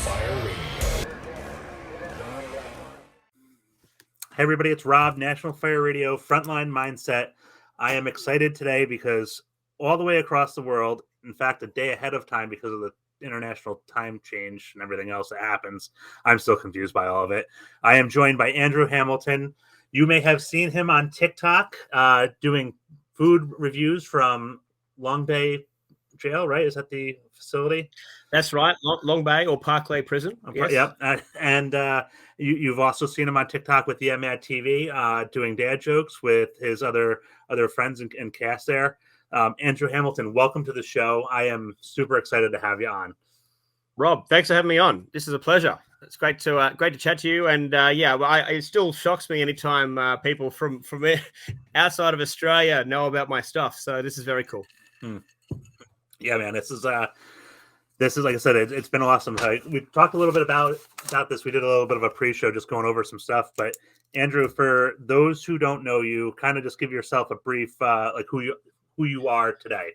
Fire Radio. Hey everybody, it's Rob, National Fire Radio, Frontline Mindset. I am excited today because all the way across the world, in fact, a day ahead of time because of the international time change and everything else that happens, I'm still confused by all of it. I am joined by Andrew Hamilton. You may have seen him on TikTok doing food reviews from Long Bay Jail, right? Is that the facility? That's right, Long Bay or Parklea Prison. Yes. Yep. And you've also seen him on TikTok with the Mad TV doing dad jokes with his other friends and cast there. Andrew Hamilton, welcome to the show. I am super excited to have you on. Rob, thanks for having me on. This is a pleasure. It's great to chat to you. And it still shocks me anytime people from outside of Australia know about my stuff. So this is very cool. Yeah, man, this is like I said, it's been awesome. We talked a little bit about this. We did a little bit of a pre-show, just going over some stuff. But Andrew, for those who don't know you, kind of just give yourself a brief, like who you are today.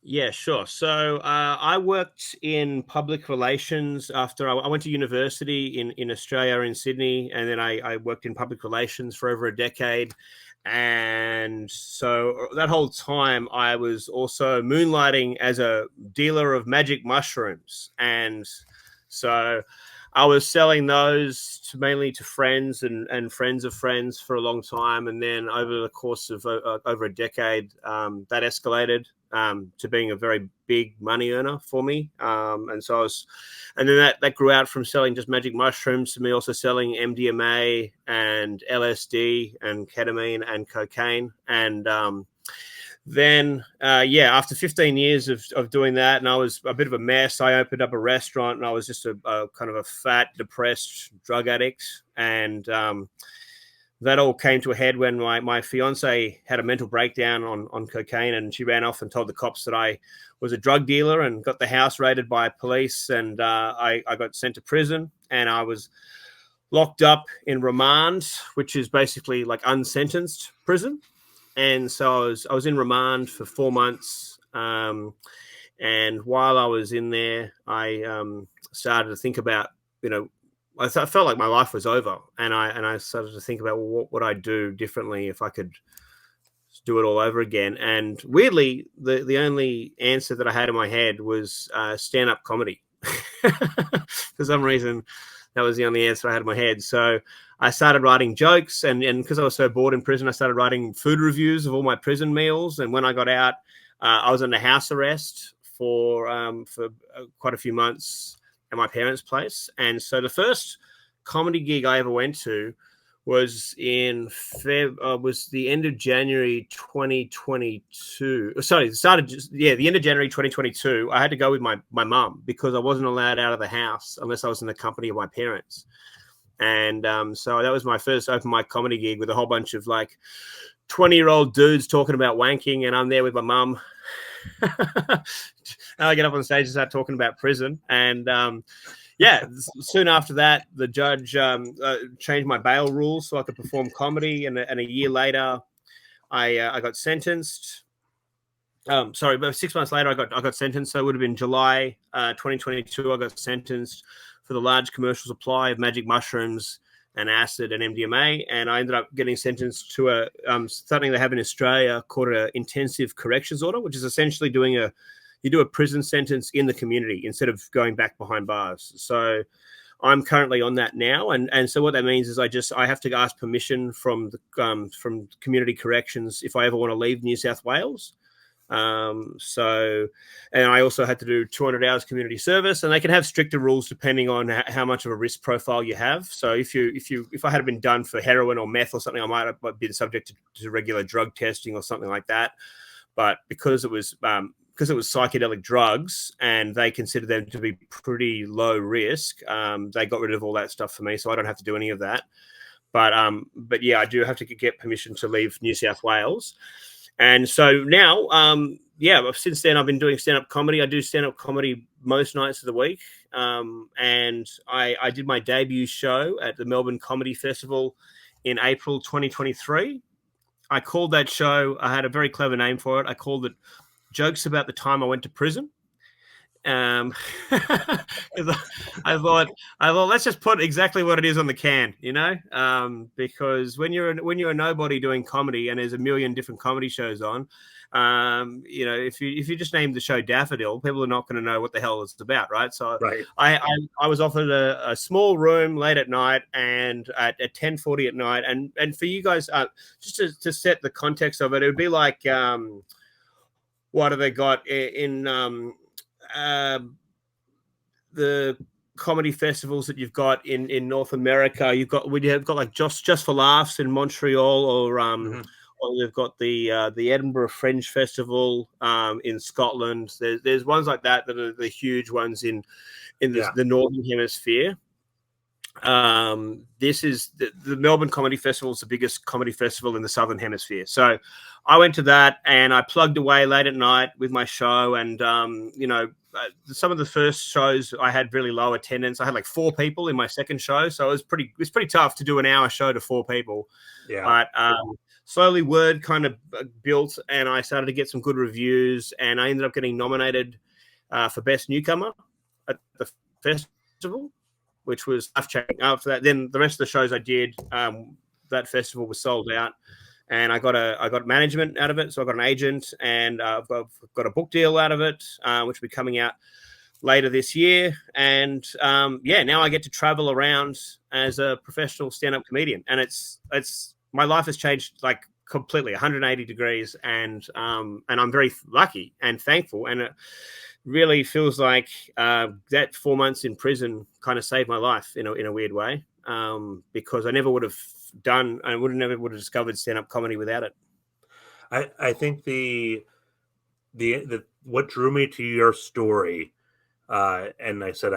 Yeah, sure. So I worked in public relations after I went to university in Australia, in Sydney, and then I worked in public relations for over a decade. And so that whole time I was also moonlighting as a dealer of magic mushrooms. And so I was selling those mainly to friends and friends of friends for a long time. And then over the course of over a decade, that escalated to being a very big money earner for me. And then that grew out from selling just magic mushrooms to me also selling MDMA and LSD and ketamine and cocaine. And then after 15 years of doing that, and I was a bit of a mess, I opened up a restaurant, and I was just a kind of a fat, depressed drug addict. And that all came to a head when my fiance had a mental breakdown on cocaine, and she ran off and told the cops that I was a drug dealer and got the house raided by police. And I got sent to prison, and I was locked up in remand, which is basically like unsentenced prison. And so I was in remand for 4 months. And while I was in there, I started to think about, I felt like my life was over, and I started to think about, well, what would I do differently if I could do it all over again? And weirdly, the only answer that I had in my head was stand-up comedy. For some reason, that was the only answer I had in my head. So I started writing jokes, and because I was so bored in prison, I started writing food reviews of all my prison meals. And when I got out, I was under house arrest for quite a few months at my parents' place. And so the first comedy gig I ever went to was in was the end of January 2022. Sorry, the end of January 2022. I had to go with my mum because I wasn't allowed out of the house unless I was in the company of my parents. And so that was my first open mic comedy gig with a whole bunch of like 20-year-old dudes talking about wanking, and I'm there with my mum. And I get up on stage and start talking about prison. And soon after that, the judge changed my bail rules so I could perform comedy. And a year later, I got sentenced. About 6 months later, I got sentenced. So it would have been July 2022. I got sentenced for the large commercial supply of magic mushrooms and acid and MDMA, and I ended up getting sentenced to something they have in Australia called an intensive corrections order, which is essentially you do a prison sentence in the community instead of going back behind bars. So I'm currently on that now, and so what that means is I have to ask permission from community corrections if I ever want to leave New South Wales. And I also had to do 200 hours community service, and they can have stricter rules depending on how much of a risk profile you have. So if I had been done for heroin or meth or something, I might have been subject to regular drug testing or something like that. But because it was psychedelic drugs and they consider them to be pretty low risk, they got rid of all that stuff for me, so I don't have to do any of that. But yeah, I do have to get permission to leave New South Wales. And so now, since then I've been doing stand-up comedy. I do stand-up comedy most nights of the week. And I did my debut show at the Melbourne Comedy Festival in April 2023. I called that show, I had a very clever name for it. I called it Jokes About the Time I Went to Prison. 'Cause I thought let's just put exactly what it is on the can, because when you're a nobody doing comedy and there's a million different comedy shows on, if you just name the show Daffodil, people are not going to know what the hell it's about, right? So Right. I was offered a small room late at night and at 10:40 at night, and for you guys, just to set the context of it, it would be like what have they got in uh, the comedy festivals that you've got in North America? You've got like just for laughs in Montreal, or they've got the Edinburgh Fringe Festival in Scotland. There's ones like that are the huge ones in the Northern Hemisphere. This is the Melbourne Comedy Festival is the biggest comedy festival in the Southern Hemisphere. So I went to that and I plugged away late at night with my show. And, some of the first shows I had really low attendance. I had like 4 people in my second show. So it was pretty tough to do an hour show to 4 people. Yeah. But slowly word kind of built and I started to get some good reviews and I ended up getting nominated for Best Newcomer at the festival, which was life-changing. After that, then the rest of the shows I did, that festival was sold out, and I got management out of it. So I got an agent, and I've got a book deal out of it, which will be coming out later this year. And now I get to travel around as a professional stand-up comedian, and it's my life has changed like completely 180 degrees, and I'm very lucky and thankful, and it really feels like that 4 months in prison kind of saved my life in a weird way, because I never would have never would have discovered stand-up comedy without it. I think the what drew me to your story, and I said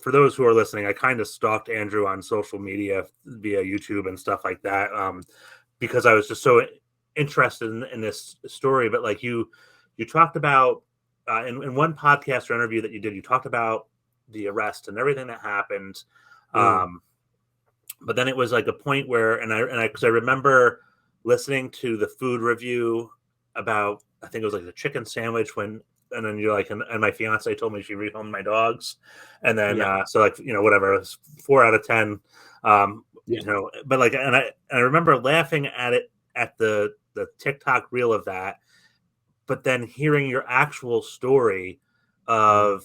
for those who are listening, I kind of stalked Andrew on social media via YouTube and stuff like that, because I was just so interested in this story. But like you talked about in one podcast or interview that you did, you talked about the arrest and everything that happened. But then it was like a point where, because I remember listening to the food review about, I think it was like the chicken sandwich and then you're like, and my fiance told me she rehomed my dogs. And then, so like, whatever, it was 4 out of 10, but like, and I remember laughing at it, at the TikTok reel of that, but then hearing your actual story of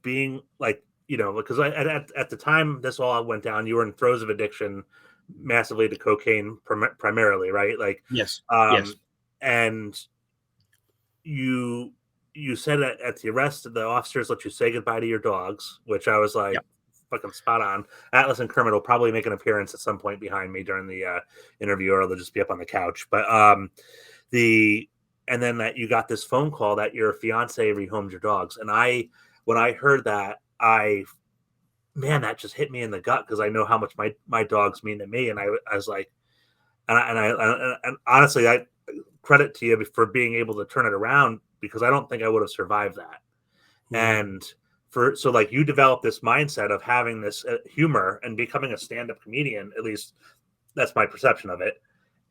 being like, because at the time this all went down, you were in throes of addiction massively to cocaine primarily, right? Like, yes. And you said at the arrest, the officers let you say goodbye to your dogs, which I was like, fucking spot on. Atlas and Kermit will probably make an appearance at some point behind me during the interview, or they'll just be up on the couch. But and then that you got this phone call that your fiance rehomed your dogs, and when I heard that, that just hit me in the gut, because I know how much my dogs mean to me, and I was like, and honestly, I credit to you for being able to turn it around, because I don't think I would have survived that. And so like you developed this mindset of having this humor and becoming a stand-up comedian, at least that's my perception of it,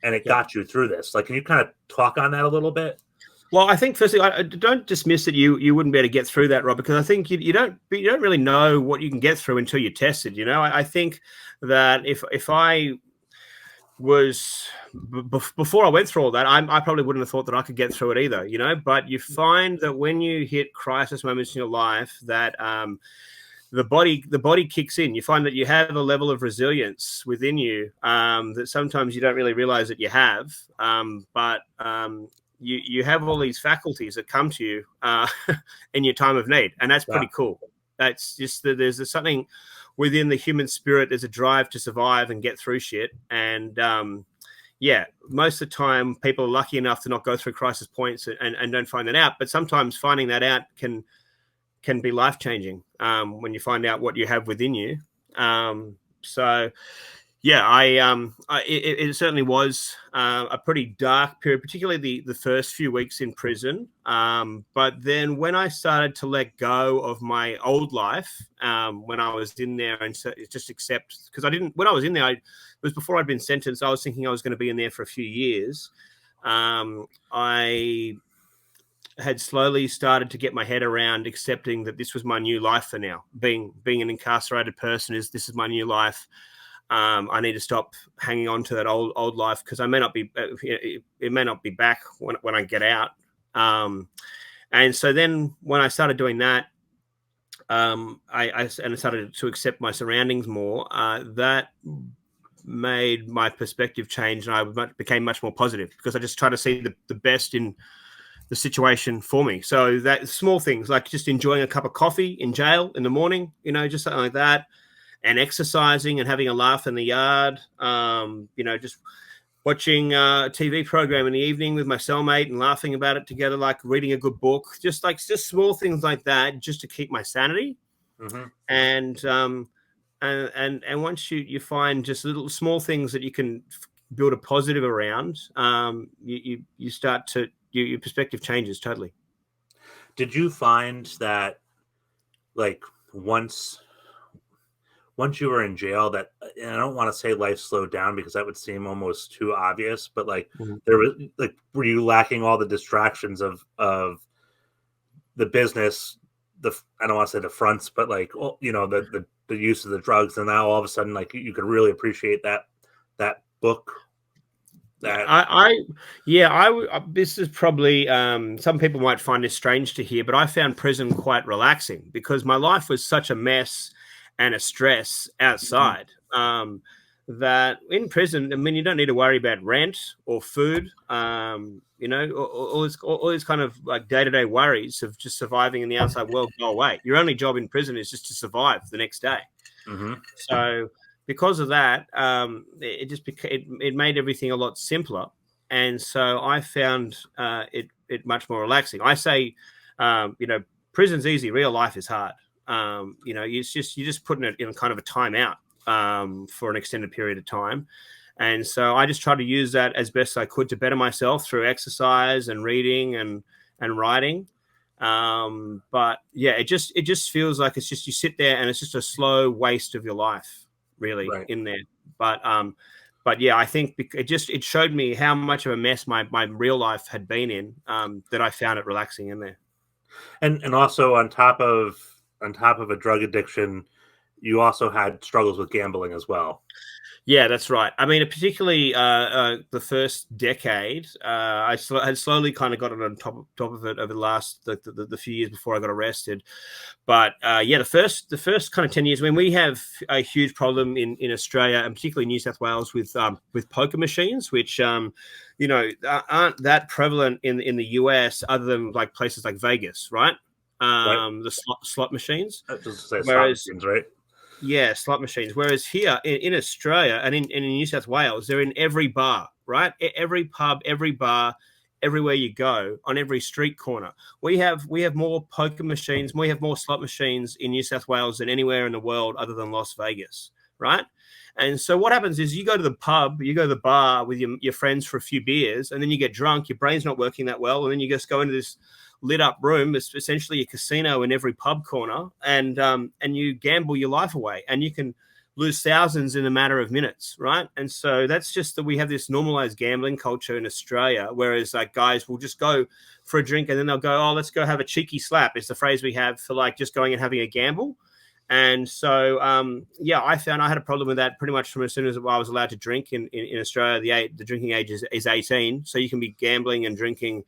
and it got you through this. Like, can you kind of talk on that a little bit? Well, I think firstly, I don't dismiss that you wouldn't be able to get through that, Rob, because I think you don't really know what you can get through until you test it. I think that if I was before I went through all that, I probably wouldn't have thought that I could get through it either. But you find that when you hit crisis moments in your life, that the body kicks in. You find that you have a level of resilience within you that sometimes you don't really realize that you have, but you have all these faculties that come to you in your time of need, and that's pretty cool. That's just that there's something within the human spirit. There's a drive to survive and get through shit, and most of the time people are lucky enough to not go through crisis points and don't find that out. But sometimes finding that out can be life-changing when you find out what you have within you. It certainly was a pretty dark period, particularly the first few weeks in prison. But then when I started to let go of my old life, when I was in there, and just accept, because when I was in there, it was before I'd been sentenced. I was thinking I was going to be in there for a few years. I had slowly started to get my head around accepting that this was my new life for now. Being an incarcerated person this is my new life. I need to stop hanging on to that old life because I may not be it may not be back when I get out. And so then when I started doing that, I started to accept my surroundings more. That made my perspective change, and I became much more positive because I just try to see the best in the situation for me. So that small things like just enjoying a cup of coffee in jail in the morning, just something like that, and exercising and having a laugh in the yard. Just watching a TV program in the evening with my cellmate and laughing about it together, like reading a good book, just small things like that, just to keep my sanity. Mm-hmm. And once you find just little small things that you can build a positive around, you start to your perspective changes totally. Did you find that, like, once you were in jail, that, and I don't want to say life slowed down because that would seem almost too obvious, but like there was, like, were you lacking all the distractions of the business, I don't want to say the fronts, but like, the use of the drugs, and now all of a sudden, like, you could really appreciate that book. This is probably some people might find this strange to hear, but I found prison quite relaxing because my life was such a mess and a stress outside. That in prison, I mean, you don't need to worry about rent or food, all these kind of like day-to-day worries of just surviving in the outside world go away. Your only job in prison is just to survive the next day. So because of that, it made everything a lot simpler, and so I found it much more relaxing. I say, prison's easy, real life is hard. You're just putting it in kind of a timeout for an extended period of time. And so I just tried to use that as best I could to better myself through exercise and reading and writing. But yeah, it just feels like it's just, you sit there and it's just a slow waste of your life, really, right in there. But yeah, I think it showed me how much of a mess my real life had been in, that I found it relaxing in there. And also on top of a drug addiction, you also had struggles with gambling as well. Yeah, that's right. I mean, particularly the first decade, I had slowly kind of gotten on top of it over the last the few years before I got arrested. But the first kind of 10 years, when we have a huge problem in Australia and particularly New South Wales with poker machines, which aren't that prevalent in the US, other than like places like Vegas, right? Right. The slot machines. I was just say slot machines, right? Yeah, slot machines. Whereas here in Australia and in New South Wales, they're in every bar, right? Every pub, every bar, everywhere you go, on every street corner. We have more poker machines, we have more slot machines in New South Wales than anywhere in the world other than Las Vegas, right? And so what happens is you go to the pub, you go to the bar with your friends for a few beers, and then you get drunk, your brain's not working that well, and then you just go into this lit up room. It's essentially a casino in every pub corner, and you gamble your life away, and you can lose thousands in a matter of minutes, right? And so that's just that we have this normalized gambling culture in Australia, whereas like guys will just go for a drink and then they'll go, oh, let's go have a cheeky slap. It's the phrase we have for like just going and having a gamble. And so, I found I had a problem with that pretty much from as soon as I was allowed to drink in Australia. The drinking age is 18, so you can be gambling and drinking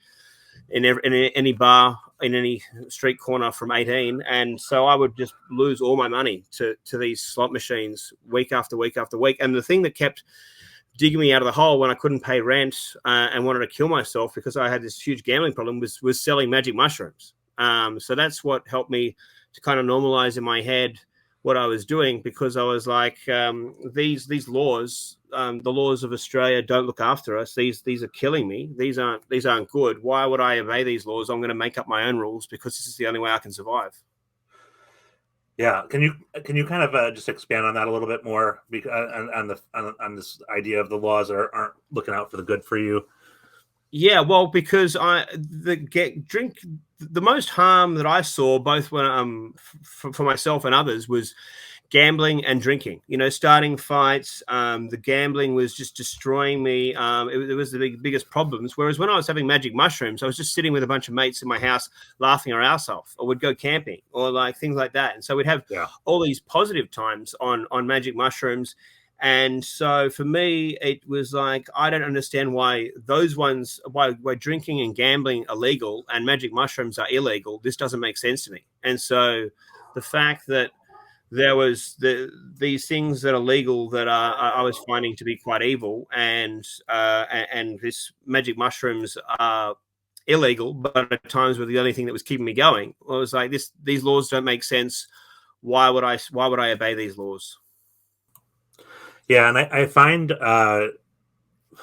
in any bar, in any street corner from 18. And so I would just lose all my money to these slot machines week after week after week. And the thing that kept digging me out of the hole when I couldn't pay rent and wanted to kill myself because I had this huge gambling problem was selling magic mushrooms. So that's what helped me to kind of normalize in my head what I was doing, because I was like, these laws, the laws of Australia don't look after us. These are killing me. These aren't good. Why would I obey these laws? I'm going to make up my own rules because this is the only way I can survive. Yeah, can you kind of just expand on that a little bit more, because on this idea of the laws that aren't looking out for the good for you? Yeah, well, because the most harm that I saw, both when for myself and others, was gambling and drinking, starting fights. The gambling was just destroying me. It was the biggest problems. Whereas when I was having magic mushrooms, I was just sitting with a bunch of mates in my house laughing our ass off, or we'd go camping or like things like that. And so we'd have all these positive times on magic mushrooms. And so for me, it was like, I don't understand why those ones, why drinking and gambling are legal and magic mushrooms are illegal. This doesn't make sense to me. And so the fact that there was these things that are legal that I was finding to be quite evil, and this magic mushrooms are illegal, but at times were the only thing that was keeping me going. Well, it was like these laws don't make sense. Why would I obey these laws? Yeah, and I find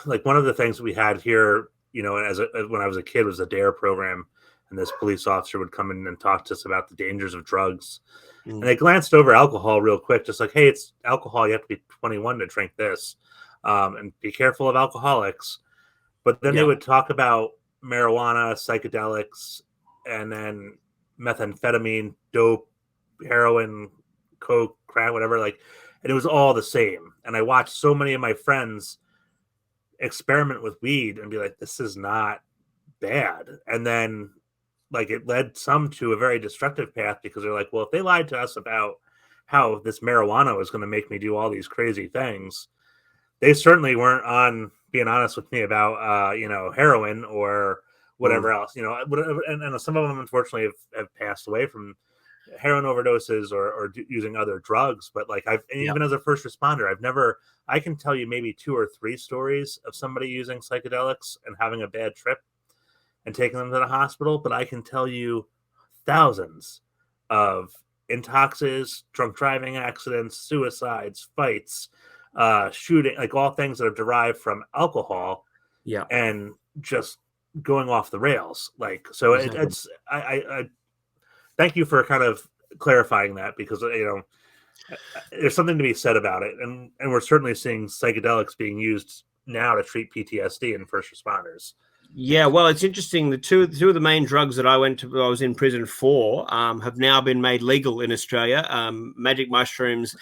like one of the things we had here, when I was a kid, was the DARE program, and this police officer would come in and talk to us about the dangers of drugs. And they glanced over alcohol real quick, just like, hey, it's alcohol. You have to be 21 to drink this, and be careful of alcoholics. But then they would talk about marijuana, psychedelics, and then methamphetamine, dope, heroin, coke, crack, whatever. Like, and it was all the same. And I watched so many of my friends experiment with weed and be like, this is not bad. And then like it led some to a very destructive path, because they're like, well, if they lied to us about how this marijuana was going to make me do all these crazy things, they certainly weren't on being honest with me about, heroin or whatever else, and some of them unfortunately have passed away from heroin overdoses or using other drugs. But like even as a first responder, I can tell you maybe 2 or 3 stories of somebody using psychedelics and having a bad trip and taking them to the hospital, but I can tell you thousands of intoxes, drunk driving accidents, suicides, fights, shooting, like all things that are derived from alcohol, and just going off the rails. Like, so exactly. I thank you for kind of clarifying that, because there's something to be said about it, and we're certainly seeing psychedelics being used now to treat PTSD in first responders. Yeah, well, it's interesting. The two of the main drugs that I was in prison for, have now been made legal in Australia. Magic mushrooms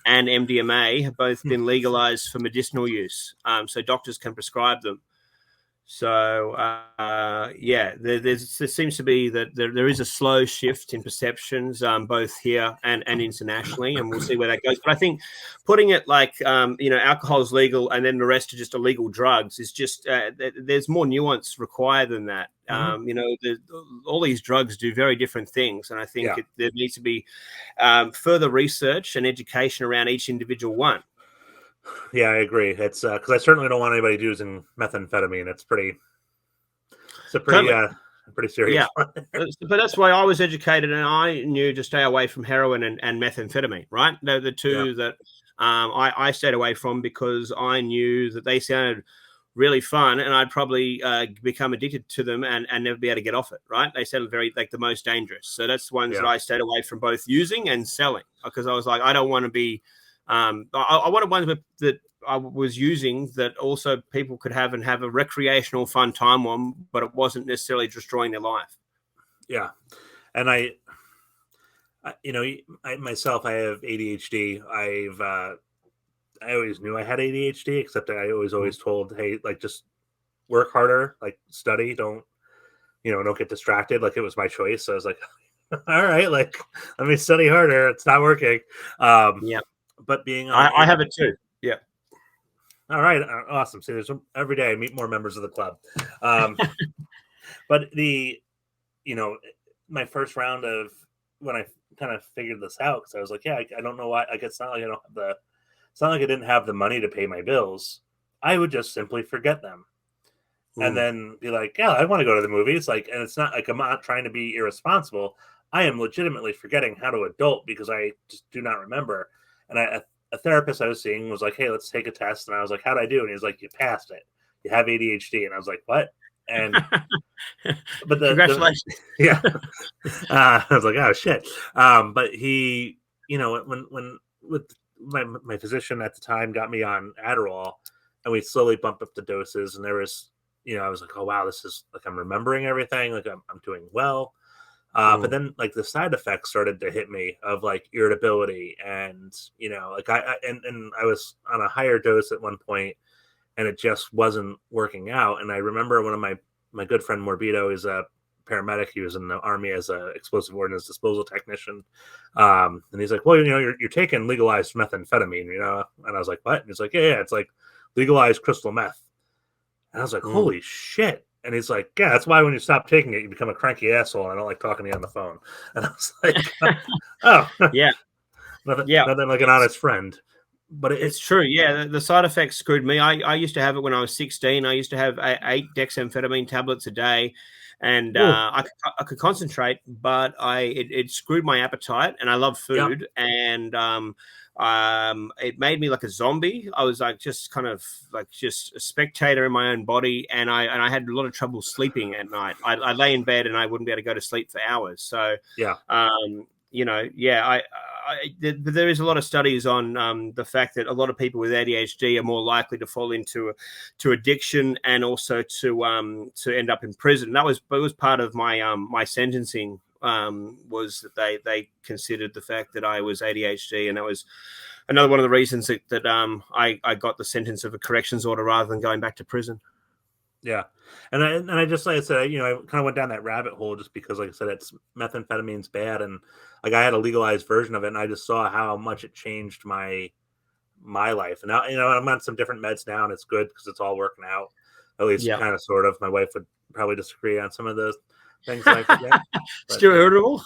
and MDMA have both been legalized for medicinal use, so doctors can prescribe them. So there seems to be that there is a slow shift in perceptions, both here and internationally, and we'll see where that goes. But I think putting it like alcohol is legal and then the rest are just illegal drugs is just there's more nuance required than that. All these drugs do very different things, and I think there needs to be further research and education around each individual one. Yeah, I agree. It's because I certainly don't want anybody using methamphetamine. It's a pretty serious one. But that's why I was educated, and I knew to stay away from heroin and methamphetamine. Right, they're the two that I stayed away from, because I knew that they sounded really fun, and I'd probably become addicted to them and never be able to get off it. Right, they sounded very like the most dangerous. So that's the ones that I stayed away from, both using and selling, because I was like, I don't want to be. I wanted ones that I was using that also people could have and have a recreational fun time on, but it wasn't necessarily destroying their life. Yeah. And I myself, I have ADHD. I always knew I had ADHD, except I was always told, hey, like, just work harder, like study, don't get distracted. Like, it was my choice. So I was like, all right, like, let me study harder. It's not working. But being I have it too. Yeah. All right. Awesome. See, every day I meet more members of the club. But my first round of when I kind of figured this out, because I was like, I don't know why. I guess it's not like I don't have it's not like I didn't have the money to pay my bills. I would just simply forget them. And then be like, I want to go to the movies. Like, and it's not like I'm not trying to be irresponsible. I am legitimately forgetting how to adult because I just do not remember. And a therapist I was seeing was like, hey, let's take a test. And I was like, how'd I do? And he was like, you passed it. You have ADHD. And I was like, what? And but congratulations. I was like, oh shit. But he, when with my physician at the time got me on Adderall, and we slowly bumped up the doses, and there was, I was like, oh wow, this is like, I'm remembering everything, like I'm doing well. But then like the side effects started to hit me of like irritability and, like and I was on a higher dose at one point and it just wasn't working out. And I remember one of my good friend Morbido is a paramedic. He was in the army as a explosive ordnance disposal technician. And he's like, well, you're taking legalized methamphetamine, And I was like, what? And he's like, yeah, it's like legalized crystal meth. And I was like, holy shit. And he's like, yeah, that's why when you stop taking it, you become a cranky asshole. And I don't like talking to you on the phone. And I was like, oh, yeah, nothing like an honest friend. But it's true. Yeah, the side effects screwed me. I used to have it when I was 16. I used to have 8 dexamphetamine tablets a day, and I could concentrate, but it screwed my appetite. And I love food, and it made me like a zombie. I was like just kind of like just a spectator in my own body, and I had a lot of trouble sleeping at night. I lay in bed and I wouldn't be able to go to sleep for hours. So there is a lot of studies on the fact that a lot of people with ADHD are more likely to fall into addiction and also to end up in prison. That was part of my my sentencing. Was that they considered the fact that I was ADHD, and that was another one of the reasons that I got the sentence of a corrections order rather than going back to prison. Yeah. And I just, like I said, I kind of went down that rabbit hole just because, like I said, it's methamphetamine's bad. And like I had a legalized version of it and I just saw how much it changed my life. And now, I'm on some different meds now and it's good because it's all working out. At least kind of, sort of. My wife would probably disagree on some of the things that I forget. Still irritable?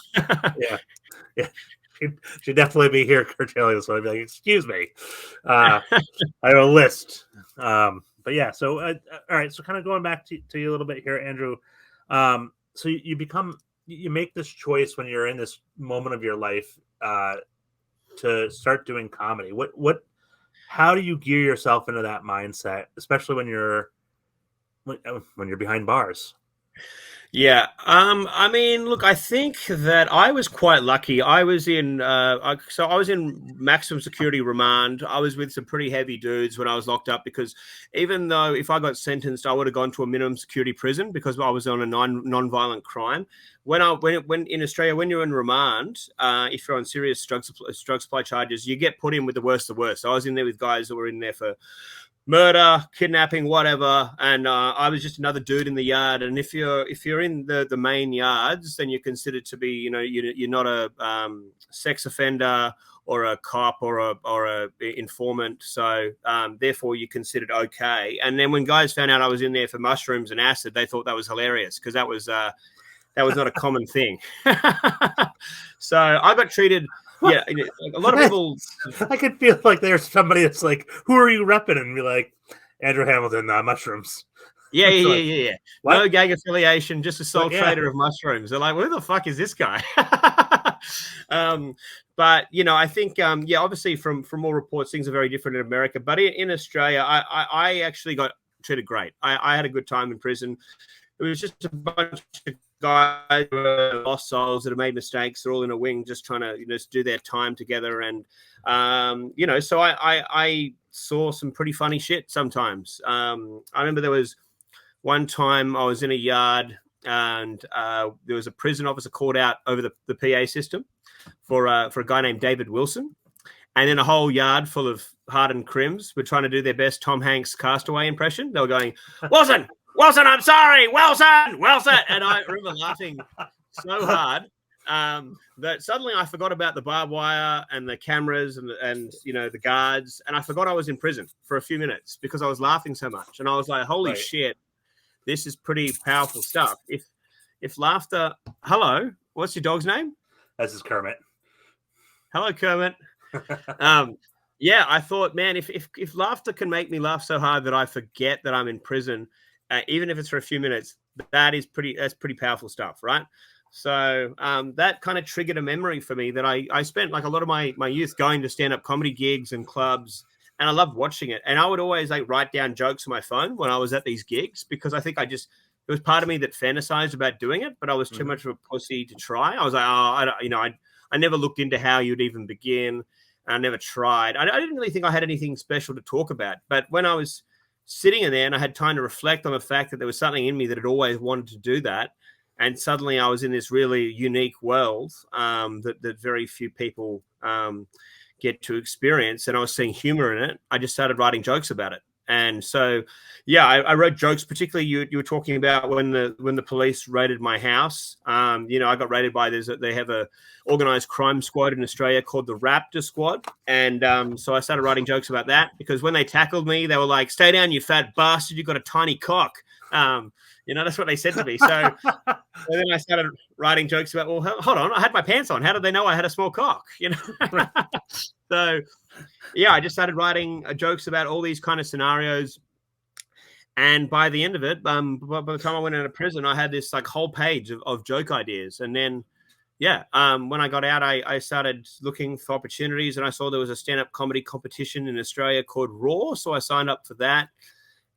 Yeah. She'd definitely be here curtailing this one. I'd be like, excuse me. I have a list. But yeah, so all right. So kind of going back to you a little bit here, Andrew. So you make this choice when you're in this moment of your life to start doing comedy. How do you gear yourself into that mindset, especially when you're behind bars? Yeah. I mean, look, I think that I was quite lucky. I was in I was in maximum security remand. I was with some pretty heavy dudes when I was locked up because even though if I got sentenced, I would have gone to a minimum security prison because I was on a non-violent crime. When in Australia, when you're in remand, if you're on serious drug supply charges, you get put in with the worst of the worst. So I was in there with guys that were in there for murder, kidnapping, whatever, and I was just another dude in the yard. And if you're in the main yards, then you're considered to be, you're not a sex offender or a cop or a informant. So therefore, you're considered okay. And then when guys found out I was in there for mushrooms and acid, they thought that was hilarious because that was not a common thing. So I got treated. Yeah, a lot of people. I could feel like there's somebody that's like, "Who are you repping?" And be like, "Andrew Hamilton, mushrooms." Yeah. What? No gang affiliation, just a sole trader of mushrooms. They're like, "Who the fuck is this guy?" But I think obviously from all reports, things are very different in America. But in Australia, I actually got treated great. I had a good time in prison. It was just a bunch of guys who were lost souls that have made mistakes. They're all in a wing just trying to just do their time together. And, so I saw some pretty funny shit sometimes. I remember there was one time I was in a yard and there was a prison officer called out over the PA system for a guy named David Wilson. And then a whole yard full of hardened crims were trying to do their best Tom Hanks Castaway impression. They were going, Wilson, I'm sorry, Wilson. And I remember laughing so hard that suddenly I forgot about the barbed wire and the cameras and the guards. And I forgot I was in prison for a few minutes because I was laughing so much. And I was like, holy shit, this is pretty powerful stuff. If laughter, hello, what's your dog's name? This is Kermit. Hello, Kermit. I thought, man, if laughter can make me laugh so hard that I forget that I'm in prison, even if it's for a few minutes, that's pretty powerful stuff, right? So that kind of triggered a memory for me that I spent like a lot of my youth going to stand-up comedy gigs and clubs, and I loved watching it. And I would always like write down jokes on my phone when I was at these gigs because I think it was part of me that fantasized about doing it, but I was too much of a pussy to try. I was like, I never looked into how you'd even begin. I never tried. I didn't really think I had anything special to talk about. But when I was sitting in there and I had time to reflect on the fact that there was something in me that had always wanted to do that, And suddenly I was in this really unique world that very few people get to experience. And I was seeing humor in it. I just started writing jokes about it. And so, yeah, I wrote jokes. Particularly, you were talking about when the police raided my house. I got raided by they have a organized crime squad in Australia called the Raptor Squad, and so I started writing jokes about that because when they tackled me, they were like, "Stay down, you fat bastard! You got a tiny cock." That's what they said to me. So then I started writing jokes about, well, hold on, I had my pants on. How did they know I had a small cock? So. Yeah, I just started writing jokes about all these kind of scenarios. And by the end of it, by the time I went out of prison, I had this like whole page of joke ideas. And then, when I got out, I started looking for opportunities, and I saw there was a stand-up comedy competition in Australia called Raw. So I signed up for that.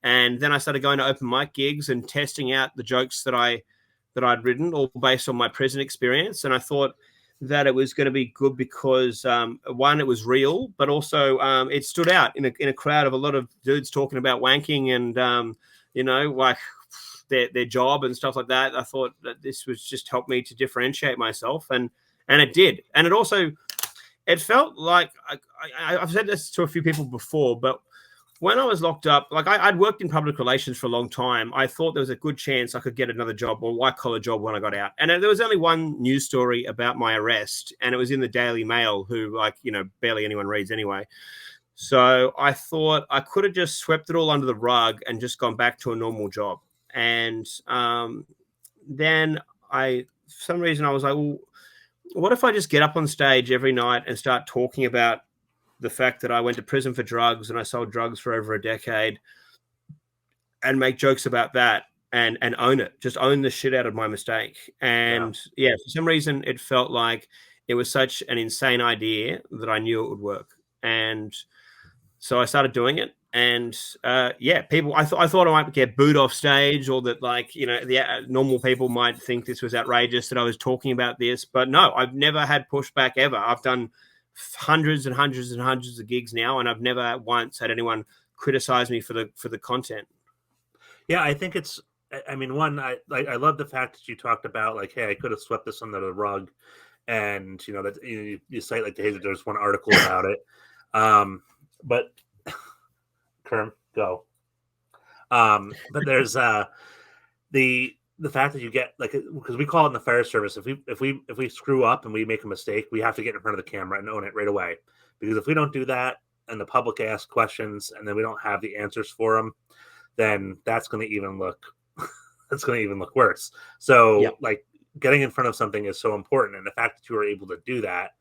And then I started going to open mic gigs and testing out the jokes that I'd written, all based on my prison experience. And I thought that it was going to be good because one, it was real, but also it stood out in a crowd of a lot of dudes talking about wanking and like their job and stuff like that. I thought that this was just helped me to differentiate myself, and it did. And it felt like I've said this to a few people before, but when I was locked up, like I'd worked in public relations for a long time. I thought there was a good chance I could get another job or white collar job when I got out. And there was only one news story about my arrest, and it was in the Daily Mail, who barely anyone reads anyway. So I thought I could have just swept it all under the rug and just gone back to a normal job. And then for some reason I was like, well, what if I just get up on stage every night and start talking about the fact that I went to prison for drugs and I sold drugs for over a decade, and make jokes about that and own it, just own the shit out of my mistake. And for some reason it felt like it was such an insane idea that I knew it would work. And so I started doing it. And people, I thought I might get booed off stage, or that the normal people might think this was outrageous that I was talking about this. But no, I've never had pushback ever. I've done hundreds and hundreds and hundreds of gigs now, and I've never once had anyone criticize me for the content. Yeah, I think it's. I mean, one, I love the fact that you talked about like, hey, I could have swept this under the rug, and that you cite like, hey, there's one article about it, but Kerm, go. But there's the fact that you get because we call it in the fire service, if we screw up and we make a mistake, we have to get in front of the camera and own it right away, because if we don't do that and the public asks questions and then we don't have the answers for them, then that's going to even look worse. So like getting in front of something is so important, and the fact that you were able to do that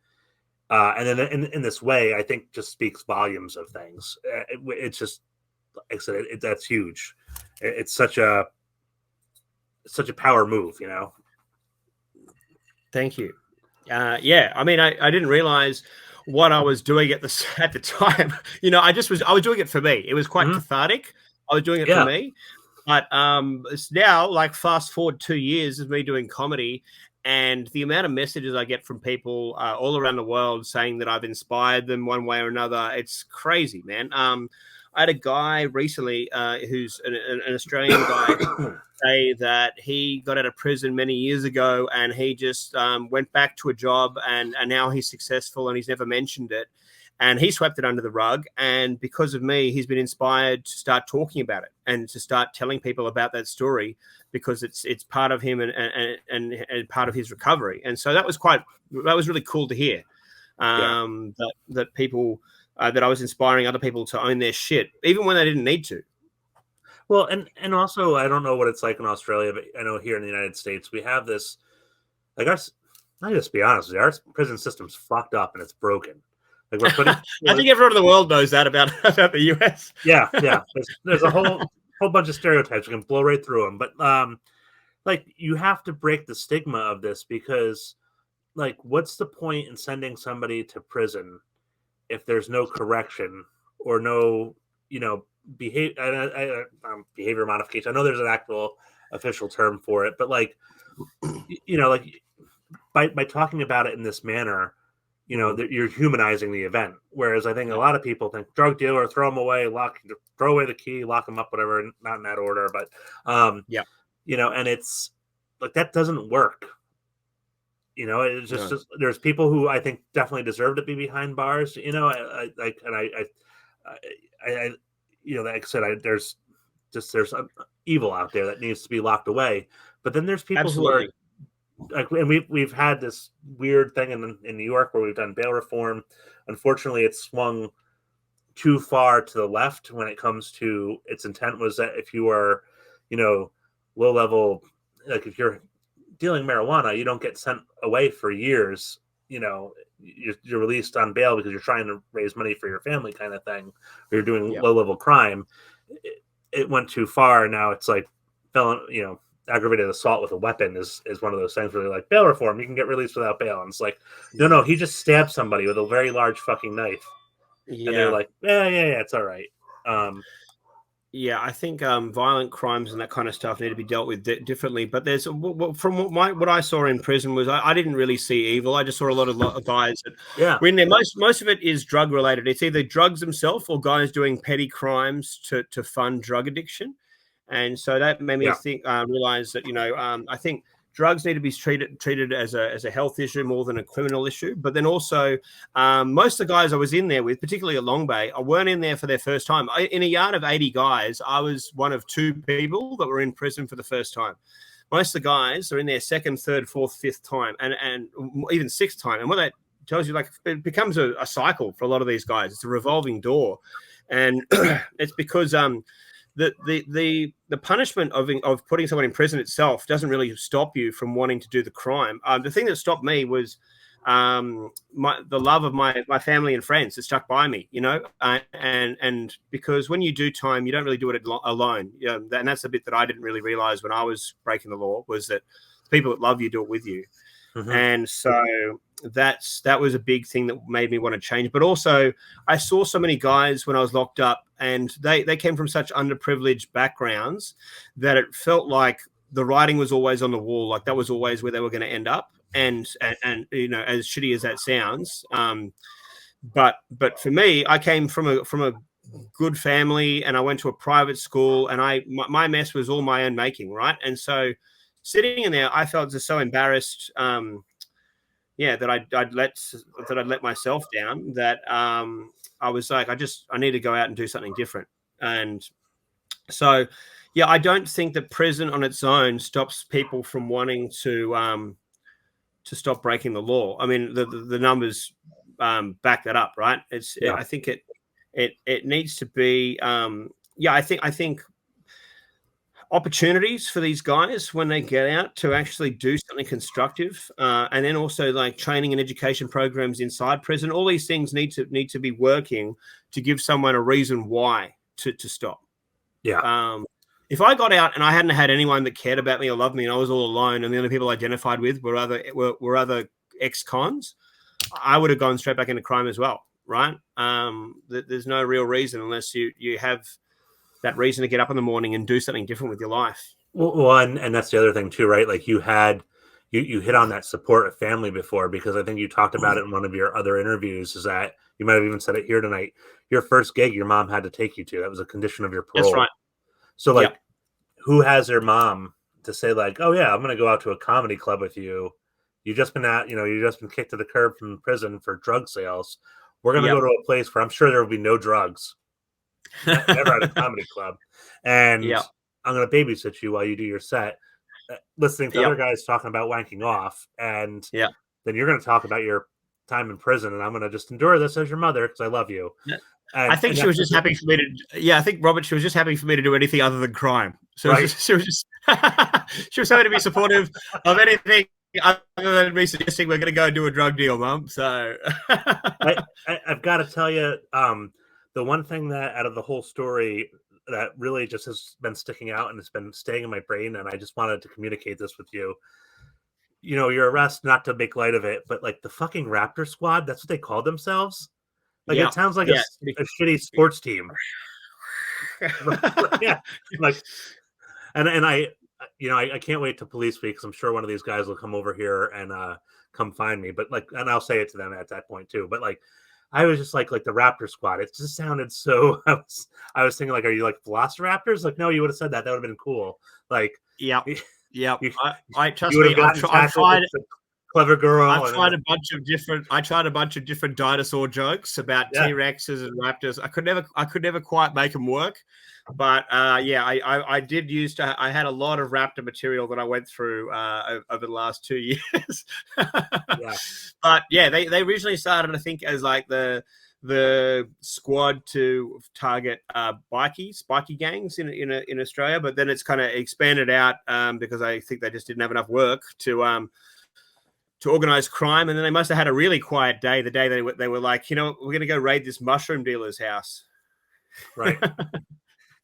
and then in this way, I think just speaks volumes of things. It's just, like I said, that's huge. It's such a power move, Thank you. I mean, I didn't realize what I was doing at the time. I was doing it for me. It was quite cathartic. I was doing it for me. But it's now, like, fast forward 2 years of me doing comedy, and the amount of messages I get from people all around the world saying that I've inspired them one way or another, it's crazy, man. I had a guy recently who's an Australian guy say that he got out of prison many years ago, and he just went back to a job, and now he's successful, and he's never mentioned it. And he swept it under the rug. And because of me, he's been inspired to start talking about it and to start telling people about that story, because it's part of him and part of his recovery. And so that was really cool to hear that people that I was inspiring other people to own their shit, even when they didn't need to. Well, and also, I don't know what it's like in Australia, but I know here in the United States, we have this, like, I'll just be honest with you, our prison system's fucked up and it's broken. Like, we're putting, I think everyone in the world knows that about the US. Yeah. There's a whole bunch of stereotypes. We can blow right through them, but like, you have to break the stigma of this, because, like, what's the point in sending somebody to prison if there's no correction or no, behavior modification? I know there's an actual official term for it, but like, like, by talking about it in this manner, you're humanizing the event. Whereas I think a lot of people think drug dealer, throw them away, throw away the key, lock them up, whatever. Not in that order, but and it's like that doesn't work. You know, it's No, just there's people who I think definitely deserve to be behind bars. You know, you know, like I said, there's evil out there that needs to be locked away. But then there's people who are absolutely. like, and we've had this weird thing in New York where we've done bail reform. Unfortunately, it's swung too far to the left when it comes to its intent was that if you are, you know, low level, like if you're dealing marijuana, you don't get sent away for years. You know, you're released on bail because you're trying to raise money for your family, kind of thing. Or you're doing Yeah. low level crime. It went too far. Now it's like, you know, aggravated assault with a weapon is one of those things where they're like, bail reform, you can get released without bail. And it's like, no, he just stabbed somebody with a very large fucking knife. And they're Yeah. like, yeah, it's all right. Yeah, I think violent crimes and that kind of stuff need to be dealt with differently. But there's from what I saw in prison was I didn't really see evil. I just saw a lot of guys that Yeah, were in there. Most of it is drug related. It's either drugs themselves or guys doing petty crimes to fund drug addiction. And so that made me yeah, think, realize that I think drugs need to be treated as a health issue more than a criminal issue. But then also, most of the guys I was in there with, particularly at Long Bay, I weren't in there for their first time. In a yard of 80 guys, I was one of 2 people that were in prison for the first time. Most of the guys are in their second, third, fourth, fifth time, and even sixth time. And what that tells you, like, it becomes a cycle for a lot of these guys. It's a revolving door, and it's because the punishment of putting someone in prison itself doesn't really stop you from wanting to do the crime. The thing that stopped me was the love of my family and friends that stuck by me, and because when you do time, you don't really do it alone. And that's the bit that I didn't really realize when I was breaking the law, was that people that love you do it with you. mm-hmm. And so that was a big thing that made me want to change. But also, I saw so many guys when I was locked up, and they came from such underprivileged backgrounds that it felt like the writing was always on the wall. Like that was always where they were going to end up. And you know, as shitty as that sounds, but for me, I came from a good family, and I went to a private school, and my mess was all my own making, right? And so sitting in there, I felt just so embarrassed. That I'd let myself down, that I was like, I need to go out and do something different. And so, yeah, I don't think that prison on its own stops people from wanting to stop breaking the law. I mean, the numbers back that up, right? I think it needs to be. I think opportunities for these guys when they get out to actually do something constructive, and then also like training and education programs inside prison. All these things need to be working to give someone a reason why to stop. If I got out and I hadn't had anyone that cared about me or loved me, and I was all alone, and the only people I identified with were other ex-cons, I would have gone straight back into crime as well, right? There's no real reason unless you have that reason to get up in the morning and do something different with your life. Well, and that's the other thing too, right? Like you hit on that support of family before, because I think you talked about it in one of your other interviews, is that you might have even said it here tonight. Your first gig, your mom had to take you to. That was a condition of your parole. That's right. So like, who has their mom to say like, oh yeah, I'm going to go out to a comedy club with you. You've just been you've just been kicked to the curb from prison for drug sales. We're going to go to a place where I'm sure there will be no drugs. Never at a comedy club, and I'm going to babysit you while you do your set, listening to other guys talking about wanking off, and then you're going to talk about your time in prison, and I'm going to just endure this as your mother because I love you. I think she was just happy for me to. Yeah, I think Robert, she was just happy for me to do anything other than crime. So she was just she was happy to be supportive of anything other than me suggesting we're going to go do a drug deal, Mum. So I've got to tell you, the one thing that out of the whole story that really just has been sticking out and it's been staying in my brain, and I just wanted to communicate this with you. You know, your arrest, not to make light of it, but like the fucking Raptor Squad, that's what they called themselves. Like it sounds like a shitty sports team. Like, and I can't wait to police week, because I'm sure one of these guys will come over here and come find me. But like, and I'll say it to them at that point too. But like, I was just like the Raptor Squad. It just sounded so. I was thinking like, are you like Velociraptors? Like, no, you would have said that. That would have been cool. Like, Yeah, You, I trust you would me. have gotten I've tackled tried. with the clever girl. I've And then tried a bunch of different. I tried a bunch of different dinosaur jokes about yeah, T-Rexes and raptors. I could never quite make them work. But yeah, I did used to. I had a lot of raptor material that I went through over the last 2 years. yeah, But yeah, they originally started, I think, as like the squad to target bikie gangs in Australia. But then it's kind of expanded out because I think they just didn't have enough work to organize crime, and then they must have had a really quiet day. The day they were like, you know, we're going to go raid this mushroom dealer's house. right.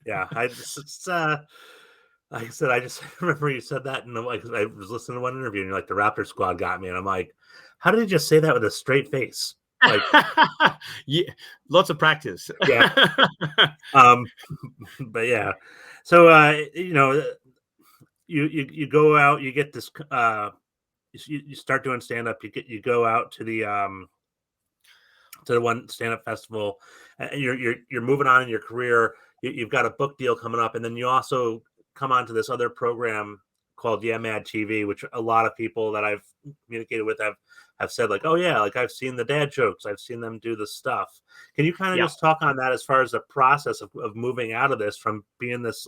Yeah, like I said, I just remember you said that, and like I was listening to one interview, and you're like, the Raptor Squad got me, and I'm like, how did he just say that with a straight face? Like, Yeah, lots of practice. yeah, um, but yeah, so you go out, you get this, you start doing stand up, you go out to the one stand up festival, and you're moving on in your career. You've got a book deal coming up, and then you also come on to this other program called Yeah Mad TV, which a lot of people that I've communicated with have said like, oh yeah, like I've seen the dad jokes, I've seen them do the stuff. Can you kind of Yeah, just talk on that as far as the process of moving out of this from being this,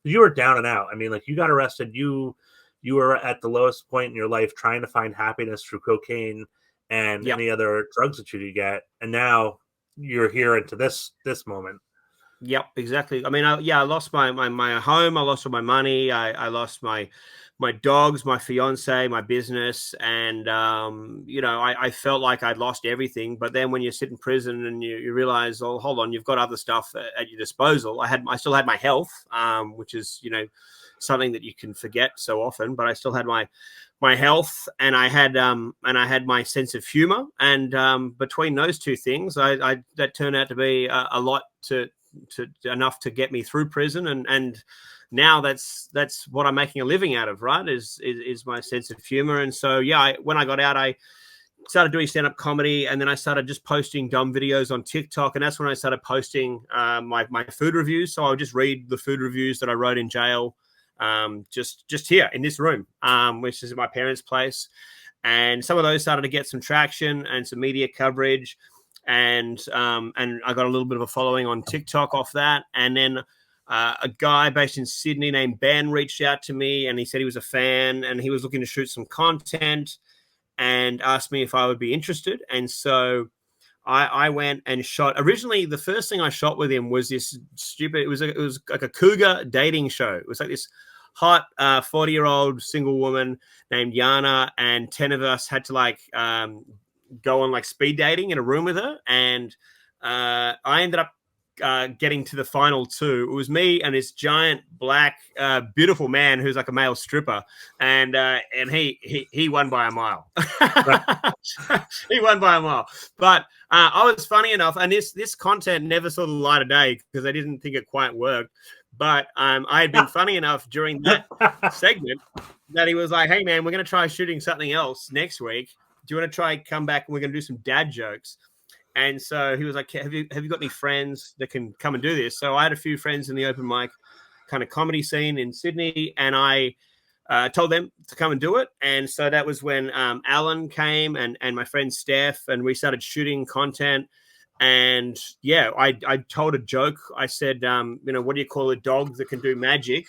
you were down and out. I mean, like you got arrested, you were at the lowest point in your life trying to find happiness through cocaine and yeah. any other drugs that you could get, and now you're here into this moment. Yep, exactly. I mean, I lost my home. I lost all my money. I lost my dogs, my fiance, my business, and I felt like I'd lost everything. But then when you sit in prison and you realize, oh, hold on, you've got other stuff at your disposal. I still had my health, which is something that you can forget so often. But I still had my health, and I had my sense of humor, and between those two things, I that turned out to be a lot to enough to get me through prison, and now that's what I'm making a living out of, right? Is my sense of humor. And so yeah, when I got out, I started doing stand-up comedy, and then I started just posting dumb videos on TikTok, and that's when I started posting my food reviews. So I would just read the food reviews that I wrote in jail, just here in this room, which is my parents' place. And some of those started to get some traction and some media coverage, and I got a little bit of a following on TikTok off that. And then a guy based in Sydney named Ben reached out to me, and he said he was a fan and he was looking to shoot some content, and asked me if I would be interested. And so I went and shot. Originally, the first thing I shot with him was this stupid. It was like a cougar dating show. It was like this hot 40-year-old single woman named Yana, and 10 of us had to go on like speed dating in a room with her. And I ended up getting to the final two. It was me and this giant black beautiful man who's like a male stripper, and he won by a mile. He won by a mile. But I was funny enough, and this content never saw the light of day because I didn't think it quite worked. But I had been funny enough during that segment that he was like, hey man, we're going to try shooting something else next week. Do you want to try come back and we're going to do some dad jokes? And so he was like, have you got any friends that can come and do this? So I had a few friends in the open mic kind of comedy scene in Sydney, and I told them to come and do it. And so that was when Alan came, and my friend Steph, and we started shooting content. And yeah, I told a joke. I said, what do you call a dog that can do magic?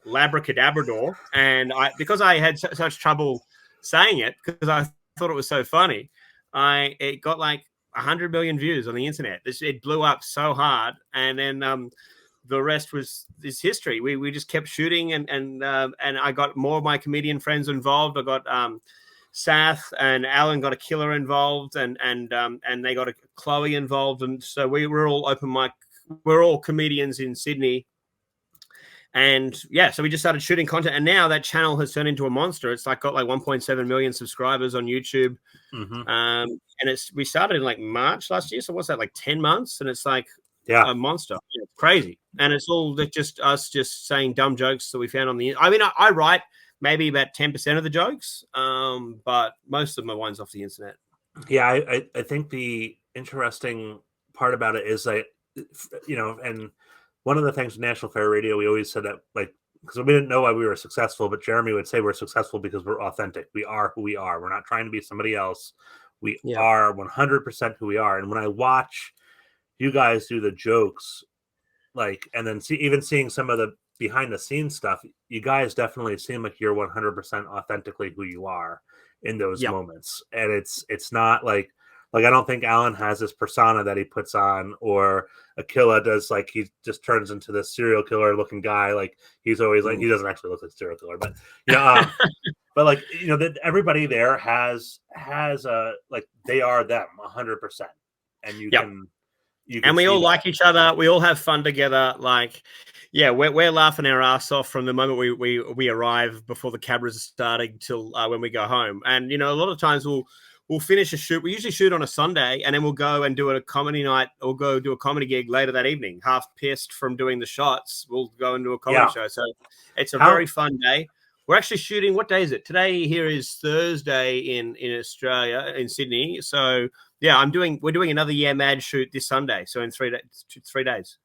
Labracadabrador. And because I had such trouble saying it because I thought it was so funny, it got like 100 million views on the internet. It blew up so hard, and then the rest was this history. We just kept shooting, and I got more of my comedian friends involved. I got Sath and Alan got a killer involved, and they got a Chloe involved, and so we were all open mic. We're all comedians in Sydney. And yeah, so we just started shooting content, and now that channel has turned into a monster. It's got 1.7 million subscribers on YouTube. Mm-hmm. And we started in like March last year. So what's that, like 10 months? And it's like Yeah. a monster. It's crazy. And it's all just us just saying dumb jokes that we found on the, I mean, I write maybe about 10% of the jokes, but most of them are ones off the internet. Yeah. I think the interesting part about it is that, and one of the things with National Fair Radio, we always said that like because we didn't know why we were successful, but Jeremy would say we're successful because we're authentic. We are who we are. We're not trying to be somebody else. We Yeah. are 100% who we are. And when I watch you guys do the jokes, like, and then even seeing some of the behind the scenes stuff, you guys definitely seem like you're 100% authentically who you are in those Yep. moments. And it's not like I don't think Alan has this persona that he puts on, or Akilla does, like he just turns into this serial killer looking guy. Like he's always like, he doesn't actually look like a serial killer, but but like, that everybody there has like they are them 100%. And you Yep. can And we see all that. like each other. We all have fun together. Like, yeah, we're laughing our ass off from the moment we arrive before the cameras are starting till when we go home. And a lot of times we'll finish a shoot. We usually shoot on a Sunday, and then we'll go and do a comedy night, or go do a comedy gig later that evening. Half pissed from doing the shots, we'll go and do a comedy show. So it's a very fun day. We're actually shooting. What day is it? Today here is Thursday in Australia, in Sydney. So yeah, we're doing another Mad shoot this Sunday. So in 3 days.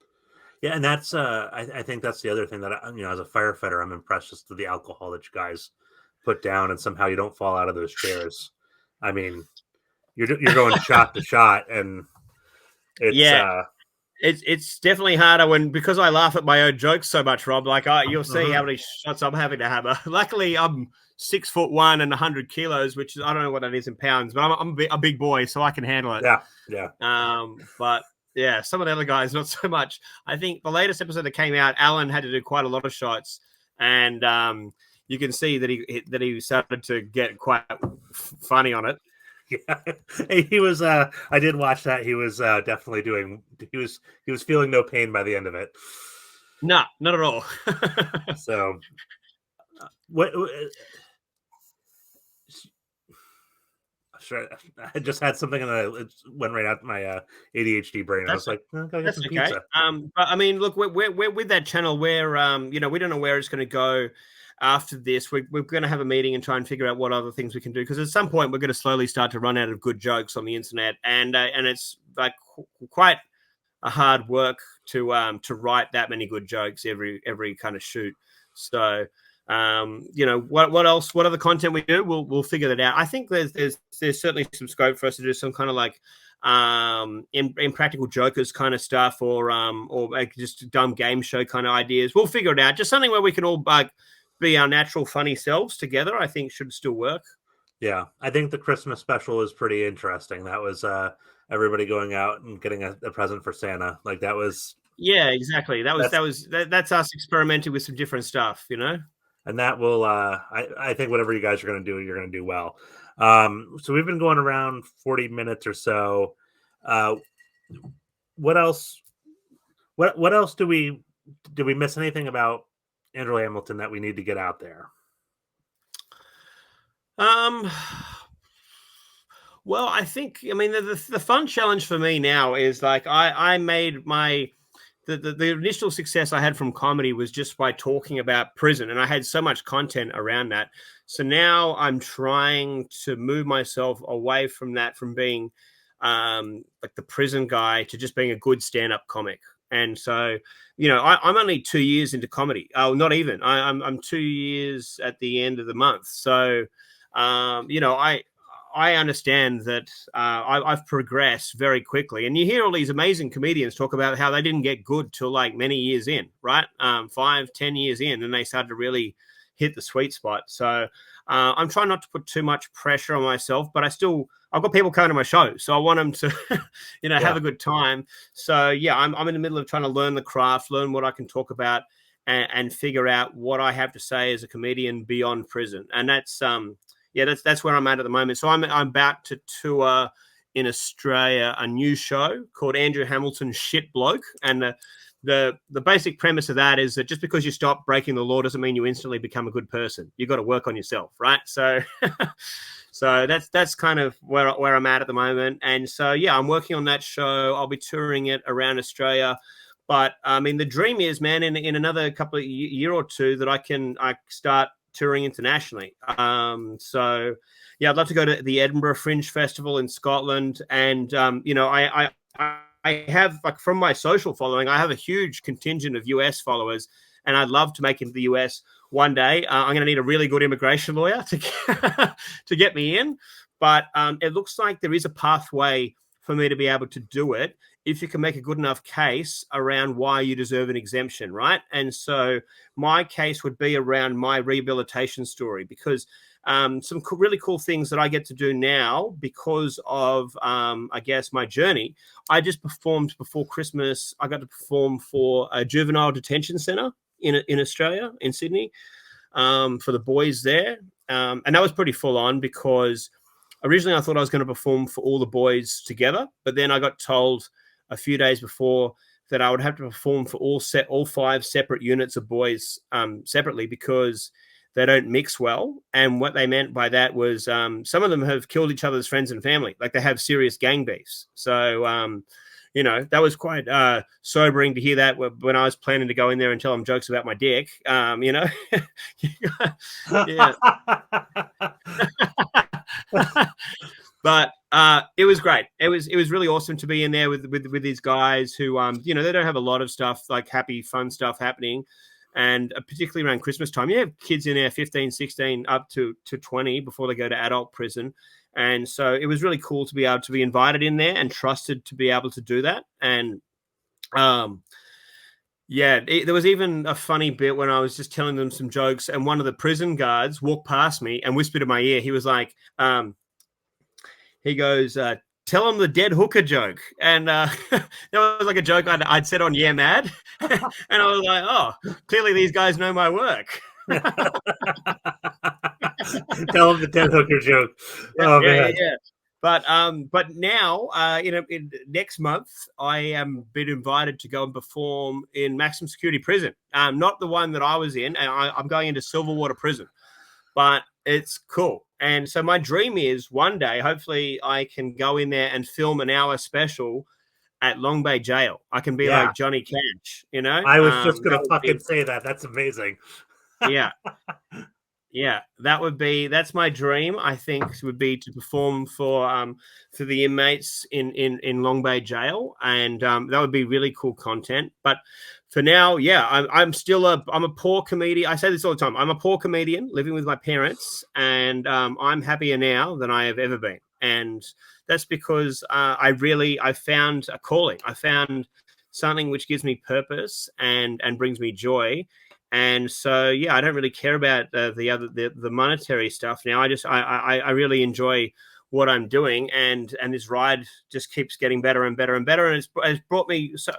Yeah, and that's I think that's the other thing that as a firefighter, I'm impressed just with the alcohol that you guys put down, and somehow you don't fall out of those chairs. I mean, you're going shot to shot, and it's definitely harder because I laugh at my own jokes so much, Rob. Like you'll see how many shots I'm having to hammer. Luckily, I'm 6'1" and 100 kilos, which is, I don't know what that is in pounds, but I'm a big boy, so I can handle it. Yeah. But yeah, some of the other guys not so much. I think the latest episode that came out, Alan had to do quite a lot of shots, and you can see that he started to get quite funny on it. Yeah, he was. I did watch that. He was definitely doing. He was feeling no pain by the end of it. No, not at all. So, what? Sure, I just had something and it went right out my ADHD brain. I was like, oh, gotta get some pizza. But I mean, look, we're with that channel where we don't know where it's going to go after this. We're going to have a meeting and try and figure out what other things we can do, because at some point we're going to slowly start to run out of good jokes on the internet, and it's like quite a hard work to write that many good jokes every kind of shoot. So what else, what other content we do, we'll figure that out. I think there's certainly some scope for us to do some kind of like impractical jokers kind of stuff, or like just dumb game show kind of ideas. We'll figure it out. Just something where we can all be our natural funny selves together, I think should still work. Yeah, I think the Christmas special is pretty interesting. That was everybody going out and getting a present for Santa. Like that was. Yeah, exactly. That's us experimenting with some different stuff, And that will, I think whatever you guys are going to do, you're going to do well. So we've been going around 40 minutes or so. What else? What else did we miss anything about Andrew Hamilton that we need to get out there? Well, I think, the fun challenge for me now is like I made the initial success I had from comedy was just by talking about prison, and I had so much content around that. So now I'm trying to move myself away from that, from being like the prison guy, to just being a good stand-up comic. And so, I'm only 2 years into comedy. Oh, not even. I'm 2 years at the end of the month. So, I understand that I've progressed very quickly. And you hear all these amazing comedians talk about how they didn't get good till like many years in, right? 5-10 years in, and they started to really hit the sweet spot. So I'm trying not to put too much pressure on myself, but I've got people coming to my show, so I want them to, have a good time. So yeah, I'm in the middle of trying to learn the craft, learn what I can talk about, and figure out what I have to say as a comedian beyond prison. And that's where I'm at the moment. So I'm about to tour in Australia a new show called Andrew Hamilton's Shit Bloke, and the basic premise of that is that just because you stop breaking the law doesn't mean you instantly become a good person. You got to work on yourself, right? So, so that's kind of where I'm at the moment. And so yeah, I'm working on that show. I'll be touring it around Australia. But I mean, the dream is, man, in another couple of year or two that I start touring internationally. So yeah, I'd love to go to the Edinburgh Fringe Festival in Scotland. And, I have, like, from my social following, I have a huge contingent of US followers, and I'd love to make it to the US one day. I'm going to need a really good immigration lawyer to get me in, but it looks like there is a pathway for me to be able to do it if you can make a good enough case around why you deserve an exemption, right? And so my case would be around my rehabilitation story, because some really cool things that I get to do now because of, I guess, my journey. I just performed before Christmas. I got to perform for a juvenile detention centre in Australia, in Sydney, for the boys there. And that was pretty full on, because originally I thought I was going to perform for all the boys together, but then I got told a few days before that I would have to perform for all 5 separate units of boys separately, because they don't mix well. And what they meant by that was some of them have killed each other's friends and family. Like, they have serious gang beefs. So, that was quite sobering to hear that when I was planning to go in there and tell them jokes about my dick, yeah. But it was great. It was really awesome to be in there with these guys who, they don't have a lot of stuff, like happy, fun stuff happening. And particularly around Christmas time, you have kids in there 15, 16, up to 20 before they go to adult prison. And so it was really cool to be able to be invited in there and trusted to be able to do that. And there was even a funny bit when I was just telling them some jokes, and one of the prison guards walked past me and whispered in my ear. He was like, he goes, tell them the dead hooker joke. And that was like a joke I'd said on Yeah Mad. And I was like, oh, clearly these guys know my work. Tell them the dead hooker joke. Oh, man. Yeah. But now, next month, I am been invited to go and perform in maximum security prison. Not the one that I was in. I'm going into Silverwater prison, but it's cool. And so my dream is one day, hopefully, I can go in there and film an hour special at Long Bay Jail. I can be like Johnny Cash, I was just going to fucking say that. That's amazing. Yeah. Yeah, that's my dream. I think would be to perform for the inmates in Long Bay Jail, and that would be really cool content. But for now, I'm still a poor comedian. I say this all the time. I'm a poor comedian living with my parents, and I'm happier now than I have ever been. And that's because I found a calling. I found something which gives me purpose and brings me joy. And so, I don't really care about the monetary stuff now. I really enjoy what I'm doing, and this ride just keeps getting better and better and better. And it's brought me, so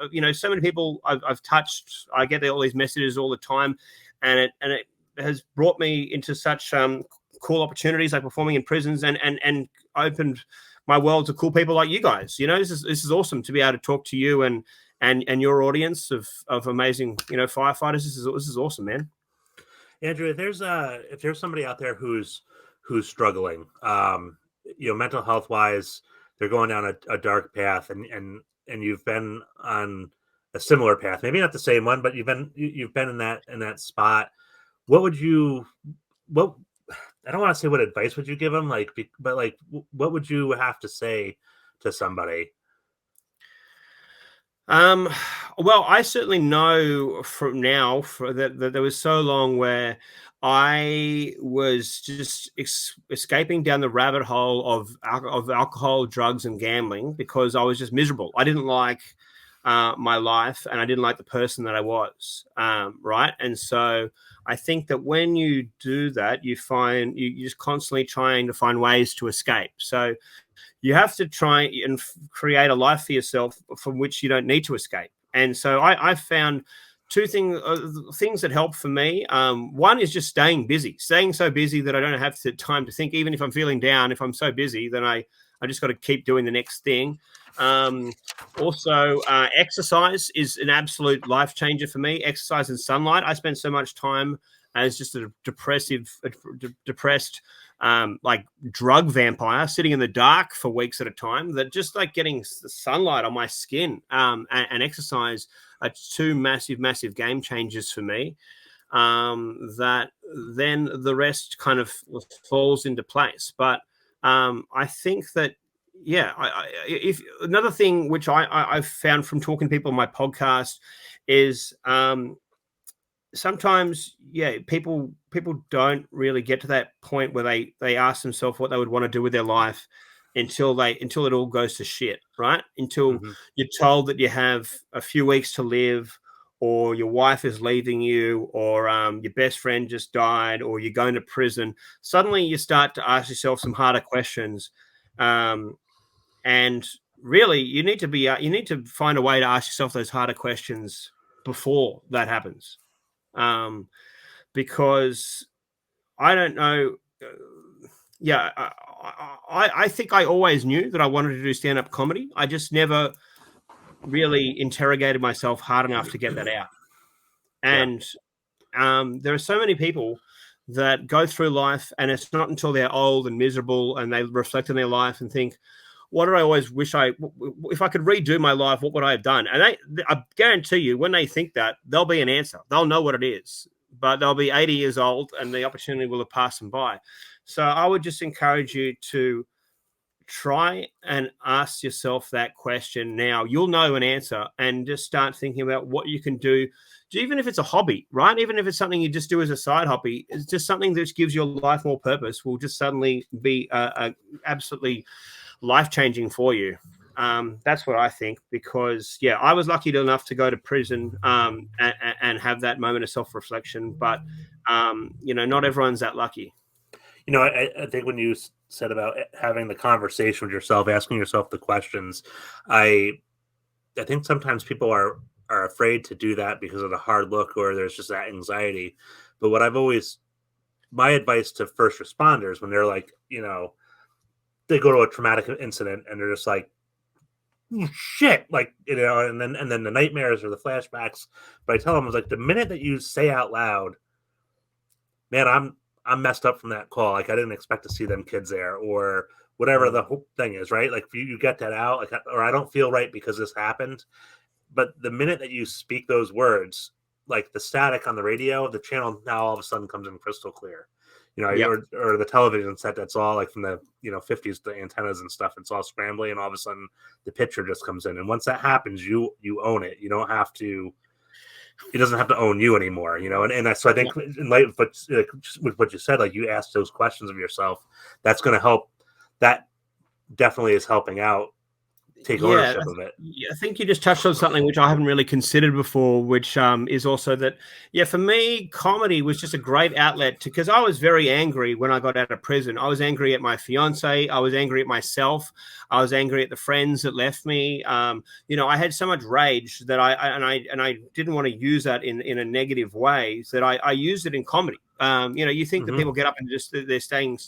many people I've touched. I get all these messages all the time, and it has brought me into such cool opportunities, like performing in prisons, and opened my world to cool people like you guys. This is awesome to be able to talk to you and your audience of amazing, firefighters. This is awesome, man. Andrew, if there's somebody out there who's struggling, mental health wise, they're going down a dark path, and you've been on a similar path, maybe not the same one, but you've been in that spot. I don't want to say what advice would you give them, but what would you have to say to somebody? Well, I certainly know from now that there was so long where I was just escaping down the rabbit hole of alcohol, drugs, and gambling, because I was just miserable. I didn't like my life, and I didn't like the person that I was. Right. And so I think that when you do that, you find you're just constantly trying to find ways to escape. So you have to try and create a life for yourself from which you don't need to escape. And so I found two things that help for me. One is just staying so busy that I don't have time to think. Even if I'm feeling down, if I'm so busy, then I just got to keep doing the next thing. Also, exercise is an absolute life changer for me. Exercise and sunlight. I spend so much time as just a depressed, like drug vampire, sitting in the dark for weeks at a time, that just like getting the sunlight on my skin and exercise are two massive game changers for me. That then the rest kind of falls into place. But I think that, if another thing which I've found from talking to people on my podcast is sometimes, yeah, people don't really get to that point where they ask themselves what they would want to do with their life until it all goes to shit, right? Until Mm-hmm. you're told that you have a few weeks to live, or your wife is leaving you, or your best friend just died, or you're going to prison. Suddenly, you start to ask yourself some harder questions, and really, you need to find a way to ask yourself those harder questions before that happens, because I don't know. Yeah, I think I always knew that I wanted to do stand up comedy. I just never really interrogated myself hard enough to get that out. Yeah. And there are so many people that go through life, and it's not until they're old and miserable and they reflect on their life and think, what did I always wish if I could redo my life, what would I have done? And I guarantee you, when they think that, there'll be an answer. They'll know what it is, but they'll be 80 years old and the opportunity will have passed them by. So I would just encourage you to try and ask yourself that question now. You'll know an answer, and just start thinking about what you can do, even if it's a hobby, right? Even if it's something you just do as a side hobby, it's just something that gives your life more purpose, will just suddenly be absolutely life-changing for you. That's what I think, because yeah, I was lucky enough to go to prison, and have that moment of self-reflection, but not everyone's that lucky. I think when you said about having the conversation with yourself, asking yourself the questions, I I think sometimes people are afraid to do that because of the hard look, or there's just that anxiety. But what I've always my advice to first responders when they're like, they go to a traumatic incident and they're just like, "Oh, shit," like, and then the nightmares or the flashbacks. But I tell them, I was like, the minute that you say out loud, man, I'm messed up from that call. Like, I didn't expect to see them kids there, or whatever the whole thing is, right? Like, you get that out, like, or I don't feel right because this happened. But the minute that you speak those words, like the static on the radio, the channel now all of a sudden comes in crystal clear. Yep. Or the television set that's all like from the 50s, the antennas and stuff. It's all scrambly, and all of a sudden the picture just comes in. And once that happens, you own it. You don't have to. It doesn't have to own you anymore. So I think in light of with what you said, like you asked those questions of yourself, that's going to help. That definitely is helping out. Take Yeah, ownership of it. I think you just touched on something which I haven't really considered before, which is also that, yeah, for me, comedy was just a great outlet because I was very angry when I got out of prison. I was angry at my fiance. I was angry at myself. I was angry at the friends that left me. I had so much rage that I didn't want to use that in a negative way. So that I used it in comedy. You think that Mm-hmm. people get up and just they're saying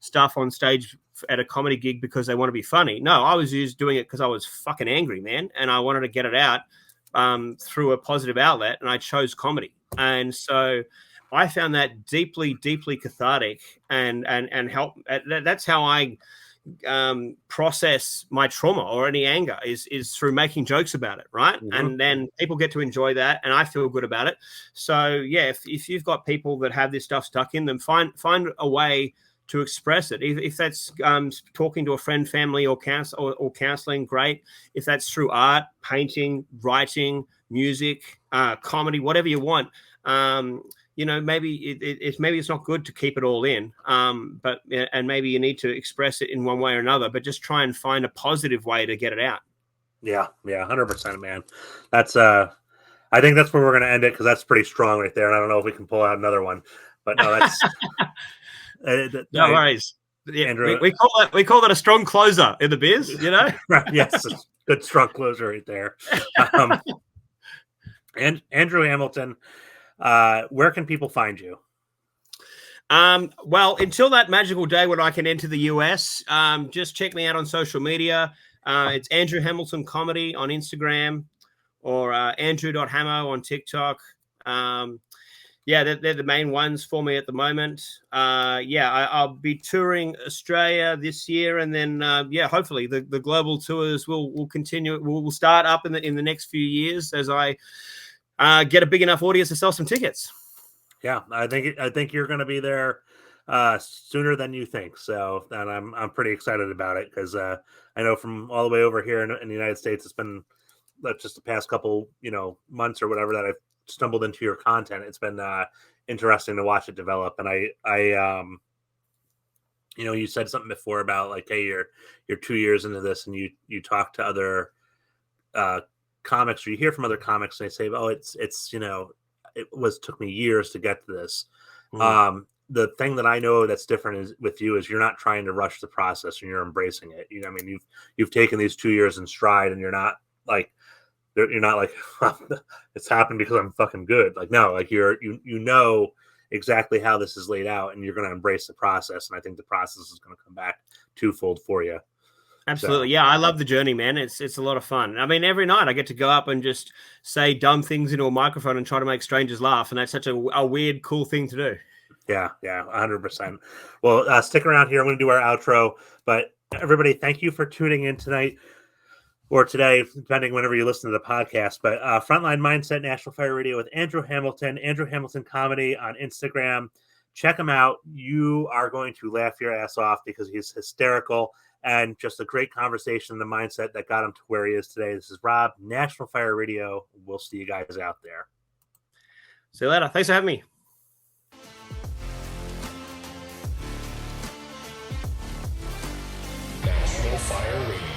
stuff on stage at a comedy gig because they want to be funny. No, I was doing it because I was fucking angry, man, and I wanted to get it out through a positive outlet, and I chose comedy. And so I found that deeply, deeply cathartic, and help. That's how I process my trauma or any anger is through making jokes about it, right? Mm-hmm. And then people get to enjoy that, and I feel good about it. So yeah, if you've got people that have this stuff stuck in them, find a way to express it. If that's talking to a friend, family, or counseling, great. If that's through art, painting, writing, music, comedy, whatever you want. Maybe it's not good to keep it all in, but maybe you need to express it in one way or another. But just try and find a positive way to get it out. Yeah, 100%, man. That's I think that's where we're gonna end it because that's pretty strong right there. And I don't know if we can pull out another one, but no, that's No worries. Yeah, Andrew. we call that a strong closer in the beers, Yes, good strong closer right there. And Andrew Hamilton, where can people find you? Well, until that magical day when I can enter the US, just check me out on social media. It's Andrew Hamilton Comedy on Instagram, or andrew.hamo on TikTok. They're the main ones for me at the moment. I'll be touring Australia this year, and then hopefully the global tours will continue. Will start up in the next few years as I get a big enough audience to sell some tickets. Yeah, I think you're going to be there sooner than you think. So, and I'm pretty excited about it because I know from all the way over here in the United States, it's been just the past couple months or whatever that I've stumbled into your content. It's been interesting to watch it develop. And I you said something before about like, hey, you're 2 years into this, and you talk to other comics, or you hear from other comics, and they say, oh, it's took me years to get to this. The thing that I know that's different is with you is you're not trying to rush the process, and you're embracing it. I mean, you've taken these 2 years in stride, and you're not like it's happened because I'm fucking good. Like, no, like you know exactly how this is laid out, and you're going to embrace the process. And I think the process is going to come back twofold for you. Absolutely. So, yeah, I love the journey, man. It's a lot of fun. I mean, every night I get to go up and just say dumb things into a microphone and try to make strangers laugh. And that's such a weird, cool thing to do. Yeah, 100%. Well, stick around here. I'm going to do our outro. But everybody, thank you for tuning in tonight or today, depending whenever you listen to the podcast. But Frontline Mindset National Fire Radio with Andrew Hamilton Comedy on Instagram. Check him out. You are going to laugh your ass off because he's hysterical and just a great conversation, the mindset that got him to where he is today. This is Rob, National Fire Radio. We'll see you guys out there. See you later. Thanks for having me. National Fire Radio.